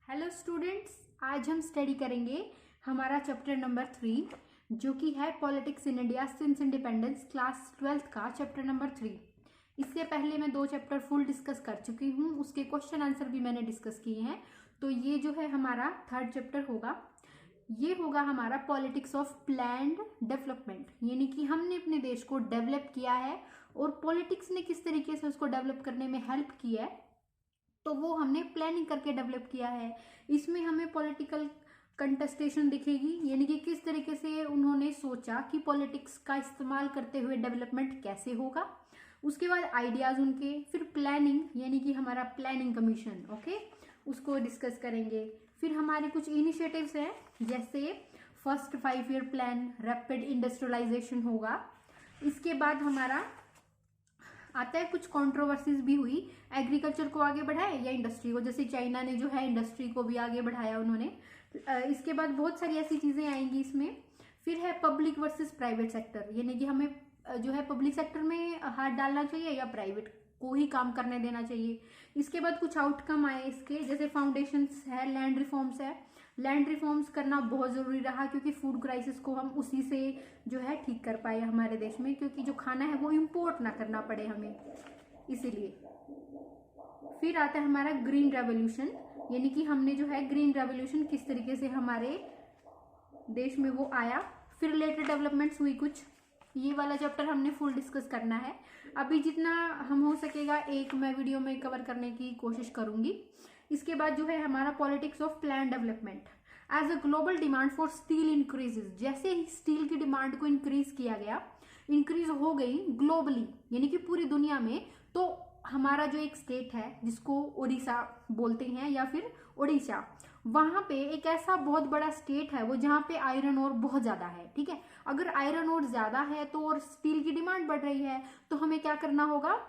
Hello students, आज हम study करेंगे हमारा चैप्टर नंबर 3 जो कि है politics in India since independence, class 12th का चैप्टर नंबर 3। इससे पहले मैं 2 चैप्टर फुल डिस्कस कर चुकी हूँ, उसके क्वेश्चन आंसर भी मैंने डिस्कस किए हैं। तो ये जो है हमारा 3rd चैप्टर होगा। ये होगा हमारा पॉलिटिक्स ऑफ प्लैन्ड डेवलपमेंट, यानी कि हमने अपने देश को डेवलप किया है और पॉलिटिक्स ने किस तरीके से उसको डेवलप करने में हेल्प की है, तो वो हमने प्लानिंग करके डेवलप किया है। इसमें हमें पॉलिटिकल कंटेस्टेशन दिखेगी, यानी कि किस तरीके से उन्होंने सोचा कि पॉलिटिक्स का इस्तेमाल करते हुए डेवलपमेंट कैसे होगा। उसके बाद आइडियाज उनके, फिर प्लानिंग यानी कि हमारा प्लानिंग कमीशन, ओके, उसको डिस्कस करेंगे। फिर हमारे कुछ इनिशिएटिव्स हैं, जैसे first 5 year plan, rapid industrialisation होगा। इसके बाद हमारा आता है कुछ कंट्रोवर्सीज भी हुई, एग्रीकल्चर को आगे बढ़ाए या इंडस्ट्री को, जैसे चाइना ने जो है इंडस्ट्री को भी आगे बढ़ाया उन्होंने। इसके बाद बहुत सारी ऐसी चीजें आएंगी इसमें। फिर है पब्लिक वर्सेस प्राइवेट सेक्टर, यानी कि हमें जो है पब्लिक सेक्टर में हाथ डालना चाहिए या प्राइवेट को ही काम करने देना चाहिए। इसके बाद कुछ आउटकम आए इसके, जैसे फाउंडेशंस है, लैंड रिफॉर्म्स है। लैंड रिफॉर्म्स करना बहुत ज़रूरी रहा क्योंकि फूड क्राइसिस को हम उसी से जो है ठीक कर पाए हमारे देश में, क्योंकि जो खाना है वो इम्पोर्ट ना करना पड़े हमें, इसीलिए। फिर आता है हमारा ग्रीन रेवोल्यूशन, यानी कि हमने जो है ग्रीन रेवोल्यूशन किस तरीके से हमारे देश में वो आया। फिर रिलेटेड डेवलपमेंट्स हुई कुछ, ये वाला चैप्टर हमने फुल डिस्कस करना है। अभी जितना हम हो सकेगा एक मैं वीडियो में कवर करने की कोशिश करूंगी। इसके बाद जो है हमारा politics of plan development. As a global demand for steel increases, जैसे ही स्टील की डिमांड को इंक्रीज किया गया, इंक्रीज हो गई ग्लोबली यानी कि पूरी दुनिया में, तो हमारा जो एक स्टेट है जिसको उड़ीसा बोलते हैं या फिर उड़ीसा, वहां पे एक ऐसा बहुत बड़ा स्टेट है वो जहाँ पे आयरन ओर बहुत ज्यादा है। ठीक है, अगर आयरन ओर ज्यादा है तो और स्टील की डिमांड बढ़ रही है, तो हमें क्या करना होगा,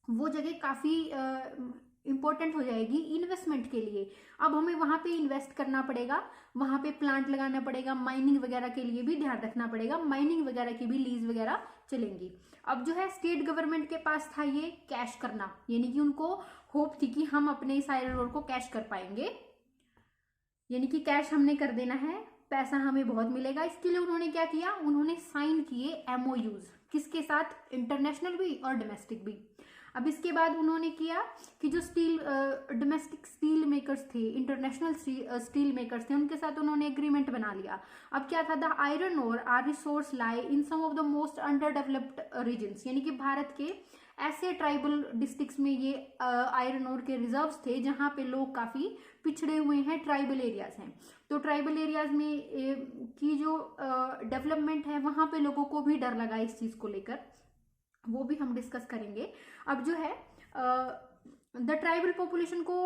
वो जगह काफी इंपॉर्टेंट हो जाएगी इन्वेस्टमेंट के लिए। अब हमें वहां पे इन्वेस्ट करना पड़ेगा, वहां पे प्लांट लगाना पड़ेगा, माइनिंग वगैरह के लिए भी ध्यान रखना पड़ेगा, माइनिंग वगैरह की भी लीज वगैरह चलेंगी। अब जो है स्टेट गवर्नमेंट के पास था ये कैश करना, यानी कि उनको होप थी कि हम अपने इस आयरन ओर को कैश कर पाएंगे, यानी कि कैश हमने कर देना है, पैसा हमें बहुत मिलेगा। इसके लिए उन्होंने क्या किया, उन्होंने साइन किए एमओयूज, किसके साथ, इंटरनेशनल भी और डोमेस्टिक भी। अब इसके बाद उन्होंने किया कि जो स्टील डोमेस्टिक स्टील मेकर्स थे, इंटरनेशनल स्टील मेकर्स थे, उनके साथ उन्होंने एग्रीमेंट बना लिया। अब क्या था, the iron ore are resource lie in some of the most underdeveloped regions, यानी कि भारत के ऐसे ट्राइबल डिस्ट्रिक्ट्स में ये आयरन ओर के रिजर्व्स थे जहाँ पे लोग काफी पिछड़े हुए हैं, ट्राइबल एरियाज हैं। तो ट्राइबल एरियाज में की जो डेवलपमेंट है वहां पे लोगों को भी डर लगा इस चीज को लेकर, वो भी हम डिस्कस करेंगे। अब जो है द ट्राइबल पॉपुलेशन को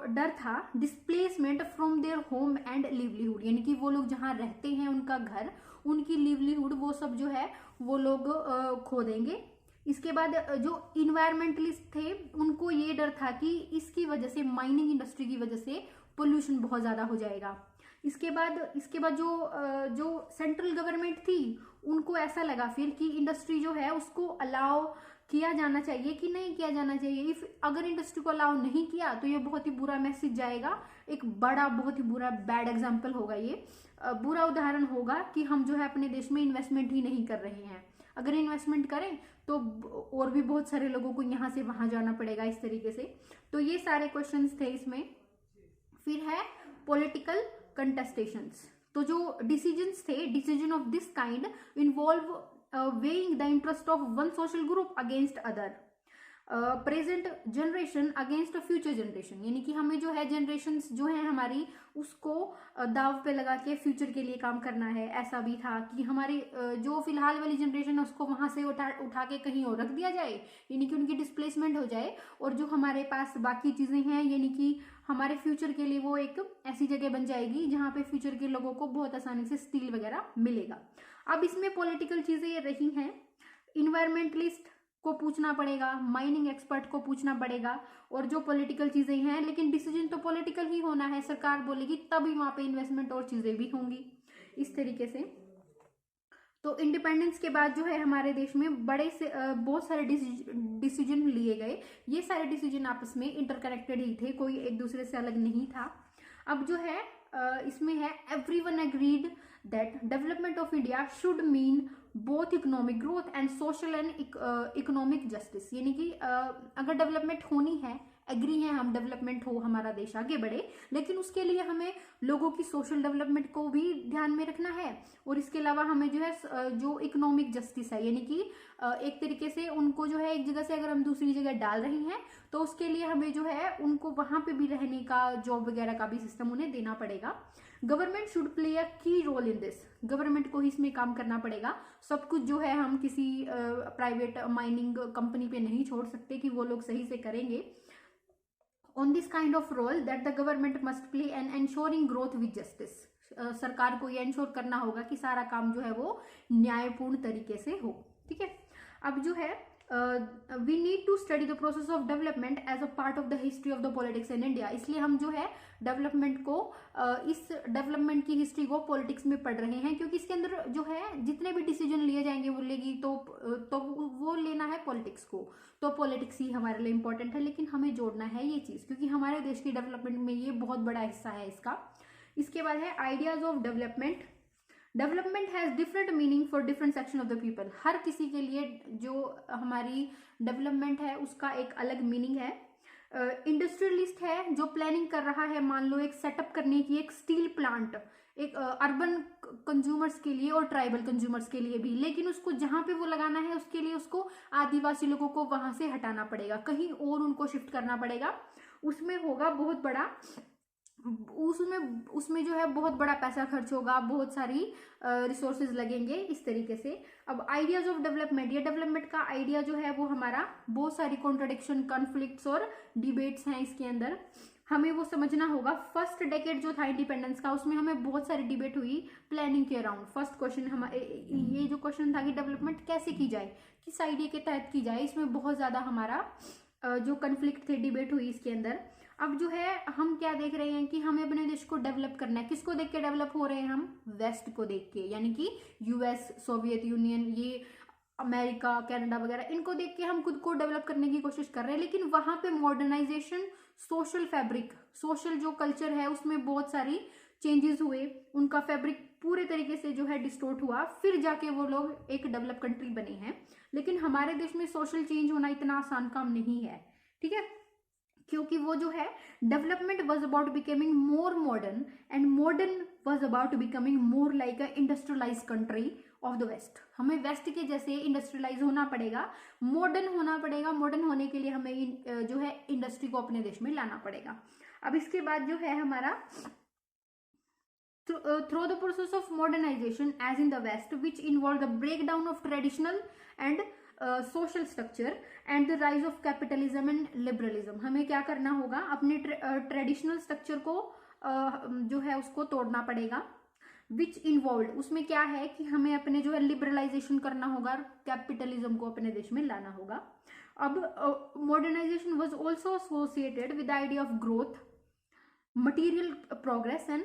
डर था displacement from their home and livelihood, यानी कि वो लोग जहाँ रहते हैं, उनका घर, उनकी लिवलीहुड, वो सब जो है वो लोग खो देंगे। इसके बाद जो इन्वायरमेंटलिस्ट थे उनको ये डर था कि इसकी वजह से, माइनिंग इंडस्ट्री की वजह से पोल्यूशन बहुत ज्यादा हो जाएगा। इसके बाद जो सेंट्रल गवर्नमेंट थी उनको ऐसा लगा फिर कि इंडस्ट्री जो है उसको अलाउ किया जाना चाहिए कि नहीं किया जाना चाहिए। इफ अगर इंडस्ट्री को अलाउ नहीं किया तो ये बहुत ही बुरा मैसेज जाएगा, एक बड़ा बहुत ही बुरा बैड एग्जाम्पल होगा, ये बुरा उदाहरण होगा कि हम जो है अपने देश में इन्वेस्टमेंट ही नहीं कर रहे हैं। अगर इन्वेस्टमेंट करें तो और भी बहुत सारे लोगों को यहाँ से वहां जाना पड़ेगा, इस तरीके से। तो ये सारे क्वेश्चंस थे इसमें। फिर है पॉलिटिकल कंटेस्टेशंस, तो जो डिसीजंस थे, decision of this kind involve weighing the interest of one social group against other, present generation against future generation, यानी कि हमें जो है जनरेशन्स जो है हमारी उसको दाव पे लगा के फ्यूचर के लिए काम करना है। ऐसा भी था कि हमारी जो फिलहाल वाली जनरेशन है उसको वहां से उठा के कहीं और रख दिया जाए, यानी कि उनकी डिस्प्लेसमेंट हो जाए, और जो हमारे पास बाकी चीजें हैं यानी कि हमारे फ्यूचर के लिए वो एक ऐसी जगह बन जाएगी जहाँ पे फ्यूचर के लोगों को बहुत आसानी से स्टील वगैरह मिलेगा। अब इसमें पॉलिटिकल चीजें रही हैं, इन्वायरमेंटलिस्ट को पूछना पड़ेगा, माइनिंग एक्सपर्ट को पूछना पड़ेगा, और जो पॉलिटिकल चीजें हैं, लेकिन डिसीजन तो पॉलिटिकल ही होना है, सरकार बोलेगी तभी वहां पे इन्वेस्टमेंट और चीजें भी होंगी, इस तरीके से। तो इंडिपेंडेंस के बाद जो है हमारे देश में बड़े से बहुत सारे डिसीजन लिए गए। ये सारे डिसीजन आपस में इंटरकनेक्टेड ही थे, कोई एक दूसरे से अलग नहीं था। अब जो है इसमें है everyone agreed that development of India should mean both economic growth and social and economic justice, यानी कि अगर डेवलपमेंट होनी है, एग्री है हम, डेवलपमेंट हो, हमारा देश आगे बढ़े, लेकिन उसके लिए हमें लोगों की सोशल डेवलपमेंट को भी ध्यान में रखना है, और इसके अलावा हमें जो है जो इकोनॉमिक जस्टिस है, यानी कि एक तरीके से उनको जो है एक जगह से अगर हम दूसरी जगह डाल रहे हैं तो उसके लिए हमें जो है उनको वहां पे भी रहने का, जॉब वगैरह का भी सिस्टम उन्हें देना पड़ेगा। गवर्नमेंट शुड प्ले अ की रोल इन दिस, गवर्नमेंट को ही इसमें काम करना पड़ेगा। सब कुछ जो है हम किसी प्राइवेट माइनिंग कंपनी पे नहीं छोड़ सकते कि वो लोग सही से करेंगे। On this kind of role that the government must play and ensuring growth with justice, सरकार को ये एंश्योर करना होगा कि सारा काम जो है वो न्यायपूर्ण तरीके से हो। ठीक है, अब जो है we need to study the process of development as a part of the history of the politics in India, इसलिए हम जो है डेवलपमेंट को इस डेवलपमेंट की हिस्ट्री को पॉलिटिक्स में पढ़ रहे हैं, क्योंकि इसके अंदर जो है जितने भी डिसीजन लिए जाएंगे वो लेगी तो वो लेना है पॉलिटिक्स को, तो पॉलिटिक्स ही हमारे लिए इंपॉर्टेंट है, लेकिन हमें जोड़ना है ये चीज, क्योंकि हमारे देश की डेवलपमेंट में ये बहुत बड़ा हिस्सा है इसका। इसके बाद है ideas of development. Development has different meaning for different section of the people, हर किसी के लिए जो हमारी डेवलपमेंट है उसका एक अलग मीनिंग है। इंडस्ट्रियलिस्ट है जो प्लानिंग कर रहा है, मान लो एक सेटअप करने की एक स्टील प्लांट, एक अर्बन कंज्यूमर्स के लिए और ट्राइबल कंज्यूमर्स के लिए भी, लेकिन उसको जहां पे वो लगाना है उसके लिए उसको आदिवासी लोगों को वहां से हटाना पड़ेगा, कहीं और उनको शिफ्ट करना पड़ेगा, उसमें होगा बहुत बड़ा, उसमें जो है बहुत बड़ा पैसा खर्च होगा, बहुत सारी रिसोर्सेज लगेंगे इस तरीके से। अब आइडियाज ऑफ डेवलपमेंट, ये डेवलपमेंट का आइडिया जो है वो हमारा बहुत सारी कॉन्ट्रडिक्शन, कॉन्फ्लिक्ट्स और डिबेट्स हैं इसके अंदर, हमें वो समझना होगा। फर्स्ट डेकेड जो था इंडिपेंडेंस का, उसमें हमें बहुत सारी डिबेट हुई प्लानिंग के अराउंड। फर्स्ट क्वेश्चन हमारे ये जो क्वेश्चन था कि डेवलपमेंट कैसे की जाए, किस आइडिया के तहत की जाए, इसमें बहुत ज्यादा हमारा जो कन्फ्लिक्ट थे, डिबेट हुई इसके अंदर। अब जो है हम क्या देख रहे हैं कि हमें अपने देश को डेवलप करना है, किसको देख के डेवलप हो रहे हैं हम, वेस्ट को देख के, यानी कि यूएस, सोवियत यूनियन, ये अमेरिका, कनाडा वगैरह, इनको देख के हम खुद को डेवलप करने की कोशिश कर रहे हैं, लेकिन वहां पे मॉडर्नाइजेशन, सोशल फैब्रिक, सोशल जो कल्चर है उसमें बहुत सारी चेंजेस हुए, उनका फैब्रिक पूरे तरीके से जो है डिस्टोर्ट हुआ, फिर जाके वो लोग एक डेवलप कंट्री बने हैं। लेकिन हमारे देश में सोशल चेंज होना इतना आसान काम नहीं है, ठीक है, क्योंकि वो जो है development was about becoming more modern and modern was about becoming more like a industrialize country of the west. हमें वेस्ट के जैसे इंडस्ट्रियलाइज होना पड़ेगा, मॉडर्न होना पड़ेगा, मॉडर्न होने के लिए हमें जो है इंडस्ट्री को अपने देश में लाना पड़ेगा। अब इसके बाद जो है हमारा through the process of modernization as in the west which involved the breakdown of traditional and social structure and the rise of capitalism and liberalism, हमें क्या करना होगा, अपने ट्रेडिशनल स्ट्रक्चर को जो है उसको तोड़ना पड़ेगा। विच इन्वॉल्व, उसमें क्या है कि हमें अपने जो है लिबरलाइजेशन करना होगा, कैपिटलिज्म को अपने देश में लाना होगा। अब modernisation was also associated with the idea of growth, material progress and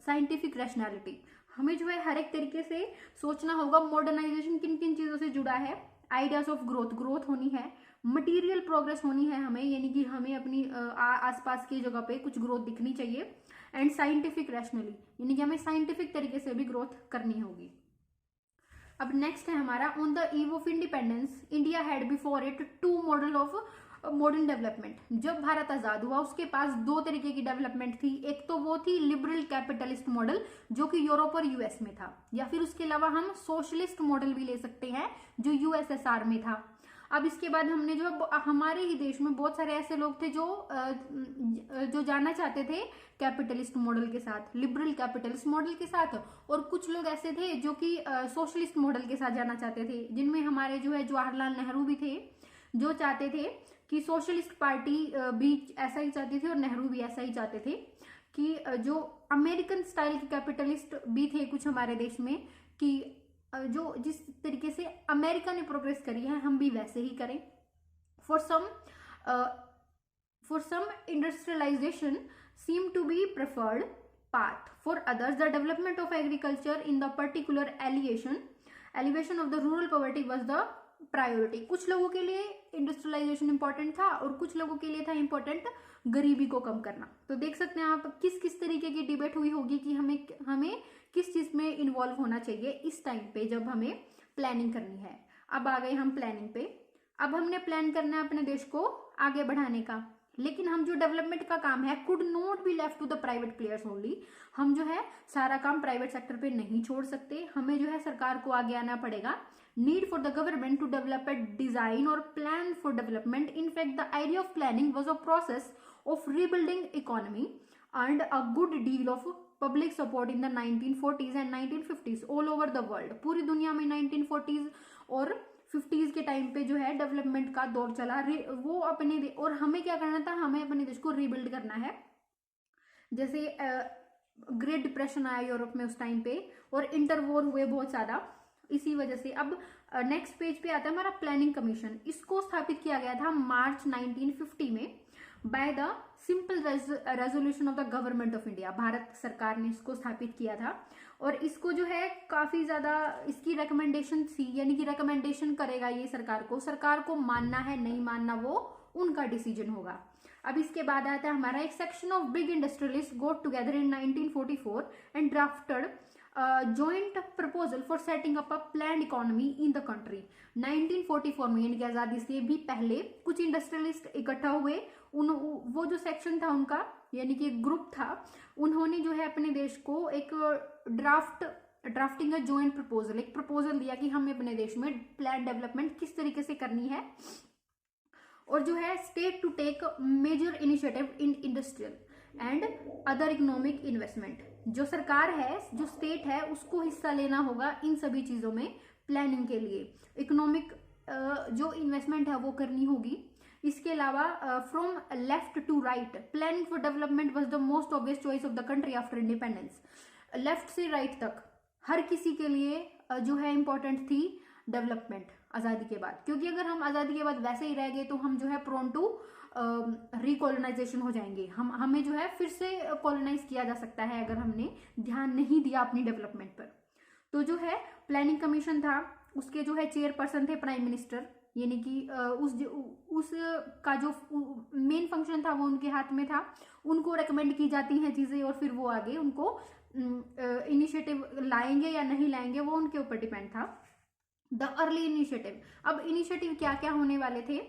scientific rationality. हमें जो है हर एक तरीके से सोचना होगा मॉडर्नाइजेशन किन किन चीजों से जुड़ा है। आइडियाज ऑफ ग्रोथ, ग्रोथ होनी है, मटीरियल प्रोग्रेस होनी है हमें, यानी कि हमें अपनी आसपास की जगह पे कुछ ग्रोथ दिखनी चाहिए, एंड साइंटिफिक रैशनली, यानी कि हमें साइंटिफिक तरीके से भी ग्रोथ करनी होगी। अब नेक्स्ट है हमारा on the eve of independence India had before it two model of modern development. जब भारत आजाद हुआ उसके पास दो तरीके की डेवलपमेंट थी, एक तो वो थी लिबरल कैपिटलिस्ट मॉडल जो कि यूरोप और यूएस में था, या फिर उसके अलावा हम सोशलिस्ट मॉडल भी ले सकते हैं जो यूएसएसआर में था। अब इसके बाद हमने जो हमारे ही देश में बहुत सारे ऐसे लोग थे जो जाना चाहते थे कैपिटलिस्ट मॉडल के साथ, लिबरल कैपिटलिस्ट मॉडल के साथ, और कुछ लोग ऐसे थे जो कि सोशलिस्ट मॉडल के साथ जाना चाहते थे, जिनमें हमारे जो है जवाहरलाल नेहरू भी थे, जो चाहते थे कि सोशलिस्ट पार्टी भी ऐसा ही चाहती थी और नेहरू भी ऐसा ही चाहते थे कि जो अमेरिकन स्टाइल के कैपिटलिस्ट भी थे कुछ हमारे देश में, कि जो जिस तरीके से अमेरिका ने प्रोग्रेस करी है हम भी वैसे ही करें। For some industrialisation seem to be preferred path, for others the development of agriculture in the particular elevation of the rural poverty was the priority. कुछ लोगों के लिए इंडस्ट्रियलाइजेशन इंपॉर्टेंट था और कुछ लोगों के लिए था इंपॉर्टेंट गरीबी को कम करना। तो देख सकते हैं आप किस किस तरीके की डिबेट हुई होगी कि हमें हमें किस चीज में इन्वॉल्व होना चाहिए इस टाइम पे जब हमें प्लानिंग करनी है। अब आ गए हम प्लानिंग पे। अब हमने प्लान करना है अपने देश को आगे बढ़ाने का, लेकिन हम जो डेवलपमेंट का काम है could not be left to the private players only. हम जो है सारा काम प्राइवेट सेक्टर पे नहीं छोड़ सकते, हमें जो है सरकार को आगे आना पड़ेगा। Need for the government to develop a design और plan for development. In fact the idea of planning was a process of rebuilding economy and a good deal of public support in the 1940s and 1950s all over the world। पूरी दुनिया में 1940s और 50s के time पे जो है development का दौर चला। वो अपने और हमें क्या करना था, हमें अपने देश को रीबिल्ड करना है। जैसे ग्रेट डिप्रेशन आया यूरोप में उस टाइम पे और इंटर वॉर हुए बहुत ज्यादा, इसी वजह से। अब नेक्स्ट पेज पे आता है हमारा प्लानिंग कमीशन। इसको स्थापित किया गया था मार्च 1950 में by the simple resolution of the government of India. Bharat सरकार ने इसको स्थापित किया था और इसको जो है काफी ज्यादा इसकी रिकमेंडेशन थी, यानी कि रिकमेंडेशन करेगा ये सरकार को मानना है नहीं मानना वो उनका डिसीजन होगा। अब इसके बाद आता है हमारा एक section of big industrialist got together in 1944 and drafted joint proposal for setting up a plan economy in the country. 1944 में यानी कि आजादी से भी पहले कुछ इंडस्ट्रियलिस्ट इकट्ठा हुए। वो जो सेक्शन था उनका, यानी कि ग्रुप था, उन्होंने जो है अपने देश को एक ड्राफ्टिंग जॉइंट प्रपोजल, एक प्रपोजल दिया कि हमें अपने देश में प्लान डेवलपमेंट किस तरीके से करनी है और जो है state to take major initiative in industrial and other economic investment. जो सरकार है, जो स्टेट है, उसको हिस्सा लेना होगा इन सभी चीजों में प्लानिंग के लिए। इकोनॉमिक जो इन्वेस्टमेंट है वो करनी होगी। इसके अलावा from left to right planning for development was the most obvious choice of the country after independence. Left से राइट तक हर किसी के लिए जो है इंपॉर्टेंट थी डेवलपमेंट आजादी के बाद, क्योंकि अगर हम आजादी के बाद वैसे ही रह गए तो हम जो है प्रोन टू रिकॉलोनाइजेशन हो जाएंगे। हमें जो है फिर से कॉलोनाइज किया जा सकता है अगर हमने ध्यान नहीं दिया अपनी डेवलपमेंट पर। तो जो है प्लानिंग कमीशन था, उसके जो है चेयरपर्सन थे प्राइम मिनिस्टर, यानी कि उस का जो मेन फंक्शन था वो उनके हाथ में था। उनको रेकमेंड की जाती हैं चीजें और फिर वो आगे उनको इनिशिएटिव लाएंगे या नहीं लाएंगे वो उनके ऊपर डिपेंड था। The early initiative. अब इनिशिएटिव क्या क्या होने वाले थे।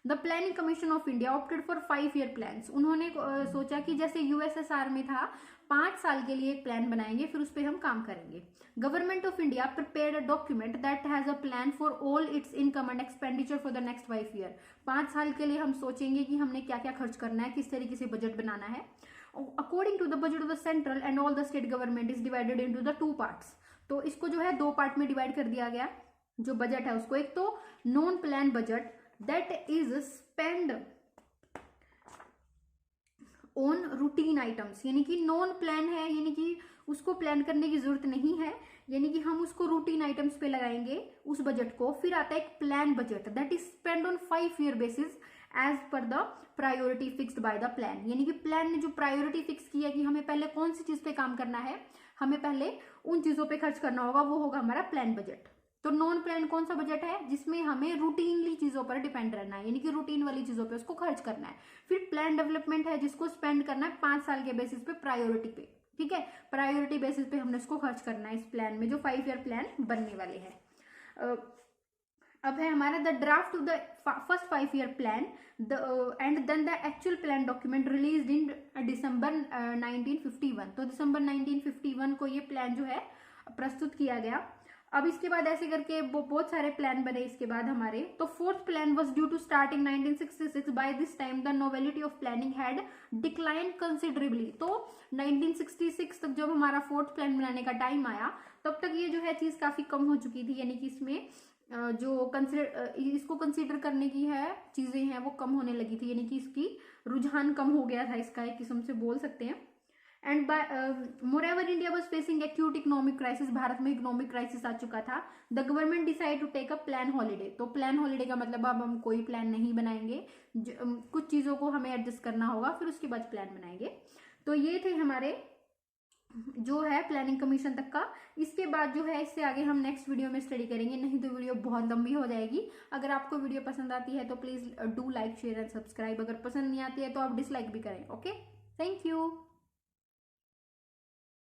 The planning commission of India opted for 5 year plans. उन्होंने सोचा कि जैसे यूएसएसआर में था 5 साल के लिए एक प्लान बनाएंगे फिर उस पर हम काम करेंगे। Government of India prepared a document that has a plan for all it's income and expenditure for the next 5 year. 5 साल के लिए हम सोचेंगे कि हमने क्या क्या खर्च करना है, किस तरीके से बजट बनाना है। According to the budget of the central and all the state government is divided into the 2 parts. तो इसको जो है 2 पार्ट में डिवाइड कर दिया गया जो बजट है उसको। एक तो non plan budget that is spend on routine items, यानी कि नॉन प्लान है, यानी कि उसको प्लान करने की जरूरत नहीं है, यानी कि हम उसको रूटीन आइटम्स पे लगाएंगे उस बजट को। फिर आता है एक plan budget that is spend on 5 year basis as per the priority fixed by the plan. यानी कि प्लान ने जो प्रायोरिटी फिक्स की है कि हमें पहले कौन सी चीज पे काम करना है, हमें पहले उन चीजों पे खर्च करना होगा, वो होगा हमारा प्लान बजट। तो नॉन प्लान कौन सा बजट है जिसमें हमें रूटीनली चीजों पर डिपेंड रहना है, यानी कि रूटीन वाली चीजों पे उसको खर्च करना है। फिर प्लान डेवलपमेंट है जिसको स्पेंड करना है 5 साल के बेसिस पे प्रायोरिटी पे, ठीक है। प्रायोरिटी बेसिस पे हमने उसको खर्च करना है इस प्लान में जो 5 ईयर प्लान बनने वाले हैं। अब है हमारा the draft of the first 5 year plan and then the actual plan document released in December 1951। तो दिसंबर 1951 को ये प्लान जो है प्रस्तुत किया गया। अब इसके बाद ऐसे करके बहुत सारे प्लान बने इसके बाद हमारे। तो 4th plan was due to start in 1966। By this time the novelty of planning had decline considerably. तो 1966 तक जब हमारा 4th प्लान बनाने का टाइम आया तब तक ये जो है चीज काफी कम हो चुकी थी, यानी कि इसमें जो इसको कंसिडर करने की है चीजें हैं वो कम होने लगी थी, यानी कि इसकी रुझान कम हो गया था इसका, एक किस्म से बोल सकते हैं। And moreover India was facing acute economic crisis. भारत में इकोनॉमिक क्राइसिस आ चुका था। The government decide to take a plan holiday. तो प्लान हॉलीडे का मतलब अब हम कोई प्लान नहीं बनाएंगे, कुछ चीजों को हमें एडजस्ट करना होगा फिर उसके बाद प्लान बनाएंगे। तो ये थे हमारे जो है प्लानिंग कमीशन तक का। इसके बाद जो है इससे आगे हम नेक्स्ट वीडियो में स्टडी करेंगे, नहीं तो वीडियो बहुत लंबी हो जाएगी। अगर आपको वीडियो पसंद आती है तो please do like share and subscribe. अगर पसंद नहीं आती है तो आप डिसलाइक भी करें। Okay, thank you.